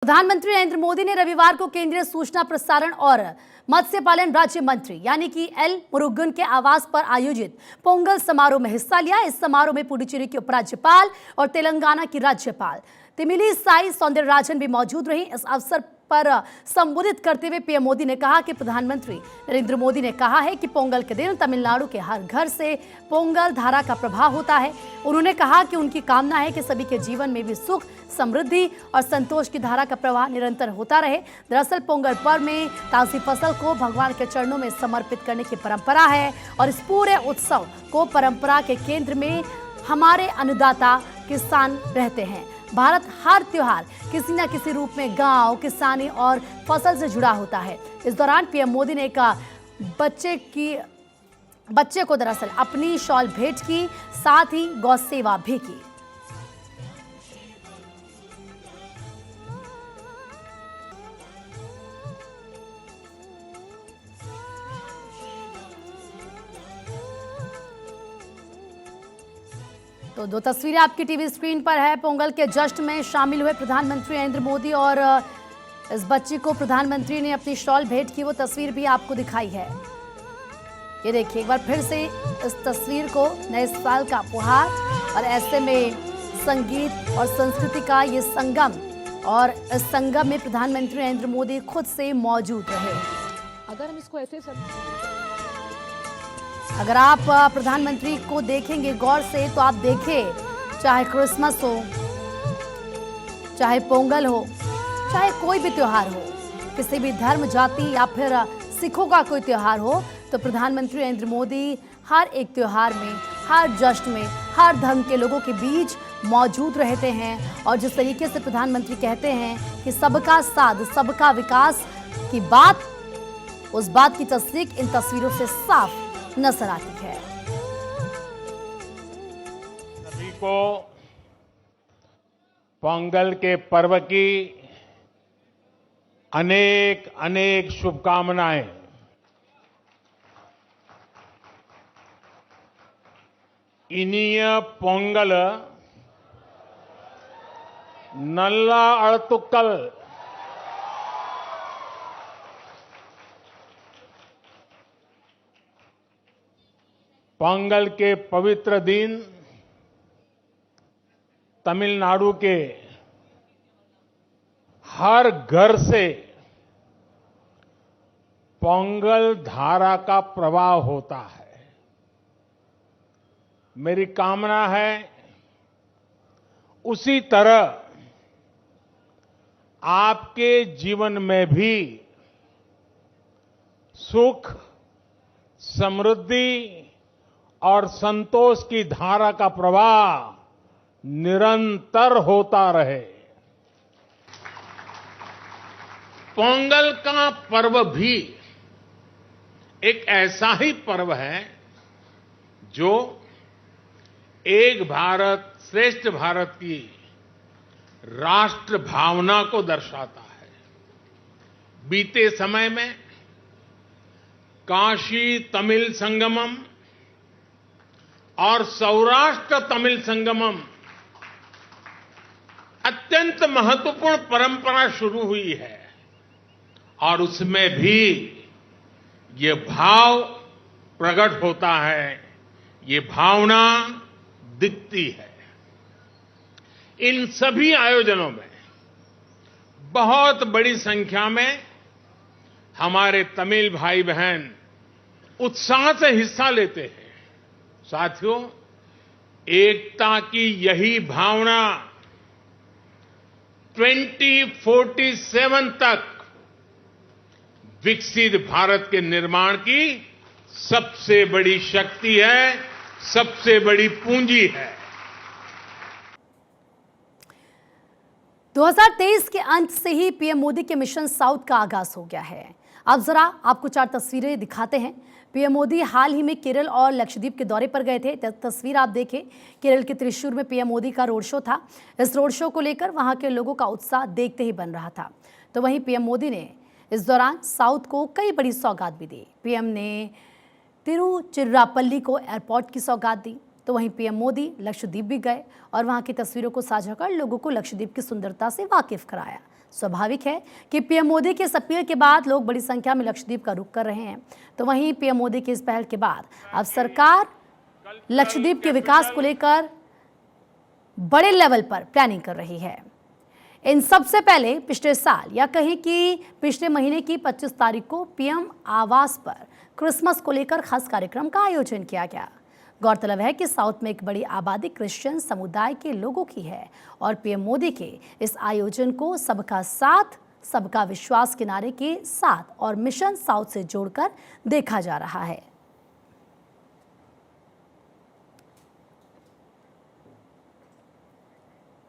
प्रधानमंत्री नरेंद्र मोदी ने रविवार को केंद्रीय सूचना प्रसारण और मत्स्य पालन राज्य मंत्री यानी कि एल मुरुगन के आवास पर आयोजित पोंगल समारोह में हिस्सा लिया। इस समारोह में पुडुचेरी की उपराज्यपाल और तेलंगाना की राज्यपाल तमिलिसाई सौंदरराजन भी मौजूद रहीं। इस अवसर पर संबोधित करते हुए पीएम मोदी ने कहा कि प्रधानमंत्री नरेंद्र मोदी ने कहा है कि पोंगल के दिन तमिलनाडु के हर घर से पोंगल धारा का प्रभाव होता है। उन्होंने कहा कि उनकी कामना है कि सभी के जीवन में भी सुख, समृद्धि और संतोष की धारा का प्रवाह निरंतर होता रहे। दरअसल पोंगल पर्व में ताजी फसल को भगवान के चरणों में समर्पित करने की परंपरा है और इस पूरे उत्सव को परंपरा के केंद्र में हमारे अन्नदाता किसान रहते हैं। भारत हर त्योहार किसी न किसी रूप में गांव, किसानी और फसल से जुड़ा होता है। इस दौरान पीएम मोदी ने एक बच्चे को दरअसल अपनी शॉल भेंट की, साथ ही गौ सेवा भी की। तो दो तस्वीरें आपकी टीवी स्क्रीन पर है। पोंगल के जश्न में शामिल हुए प्रधानमंत्री नरेंद्र मोदी और इस बच्ची को प्रधानमंत्री ने अपनी शॉल भेंट की, वो तस्वीर भी आपको दिखाई है। ये देखिए एक बार फिर से इस तस्वीर को, नए साल का उपहार और ऐसे में संगीत और संस्कृति का ये संगम, और इस संगम में प्रधानमंत्री नरेंद्र मोदी खुद से मौजूद रहे। अगर हम इसको ऐसे अगर आप प्रधानमंत्री को देखेंगे गौर से तो आप देखें, चाहे क्रिसमस हो, चाहे पोंगल हो, चाहे कोई भी त्योहार हो, किसी भी धर्म, जाति या फिर सिखों का कोई त्योहार हो, तो प्रधानमंत्री नरेंद्र मोदी हर एक त्योहार में, हर जश्न में, हर धर्म के लोगों के बीच मौजूद रहते हैं। और जिस तरीके से प्रधानमंत्री कहते हैं कि सबका साथ, सबका विकास की बात, उस बात की तस्दीक इन तस्वीरों से साफ नजर आती है। सभी को पोंगल के पर्व की अनेक अनेक शुभकामनाएं। इनिय पोंगल नल्ला अड़तुक्कल पोंगल के पवित्र दिन तमिलनाडु के हर घर से पोंगल धारा का प्रवाह होता है। मेरी कामना है उसी तरह आपके जीवन में भी सुख, समृद्धि और संतोष की धारा का प्रवाह निरंतर होता रहे। पोंगल का पर्व भी एक ऐसा ही पर्व है जो एक भारत श्रेष्ठ भारत की राष्ट्र भावना को दर्शाता है। बीते समय में काशी तमिल संगमम और सौराष्ट्र तमिल संगमम अत्यंत महत्वपूर्ण परंपरा शुरू हुई है और उसमें भी ये भाव प्रकट होता है, ये भावना दिखती है। इन सभी आयोजनों में बहुत बड़ी संख्या में हमारे तमिल भाई बहन उत्साह से हिस्सा लेते हैं। साथियों, एकता की यही भावना 2047 तक विकसित भारत के निर्माण की सबसे बड़ी शक्ति है, सबसे बड़ी पूंजी है। 2023 के अंत से ही पीएम मोदी के मिशन साउथ का आगाज हो गया है। अब जरा आपको 4 तस्वीरें दिखाते हैं। पीएम मोदी हाल ही में केरल और लक्षद्वीप के दौरे पर गए थे। तस्वीर आप देखें, केरल के त्रिशूर में पीएम मोदी का रोड शो था। इस रोड शो को लेकर वहां के लोगों का उत्साह देखते ही बन रहा था। तो वहीं पीएम मोदी ने इस दौरान साउथ को कई बड़ी सौगात भी दी। पीएम ने तिरुचिरापल्ली को एयरपोर्ट की सौगात दी। तो वहीं पीएम मोदी लक्षद्वीप भी गए और वहां की तस्वीरों को साझा कर लोगों को लक्षद्वीप की सुंदरता से वाकिफ कराया। स्वाभाविक है कि पीएम मोदी के इस अपील के बाद लोग बड़ी संख्या में लक्षद्वीप का रुख कर रहे हैं। तो वहीं पीएम मोदी की इस पहल के बाद अब सरकार लक्षद्वीप के विकास को लेकर बड़े लेवल पर प्लानिंग कर रही है। इन सबसे पहले पिछले साल या कहीं कि पिछले महीने की 25 तारीख को पीएम आवास पर क्रिसमस को लेकर खास कार्यक्रम का आयोजन किया गया। गौरतलब है कि साउथ में एक बड़ी आबादी क्रिश्चियन समुदाय के लोगों की है और पीएम मोदी के इस आयोजन को सबका साथ सबका विश्वास के नारे के साथ और मिशन साउथ से जोड़कर देखा जा रहा है।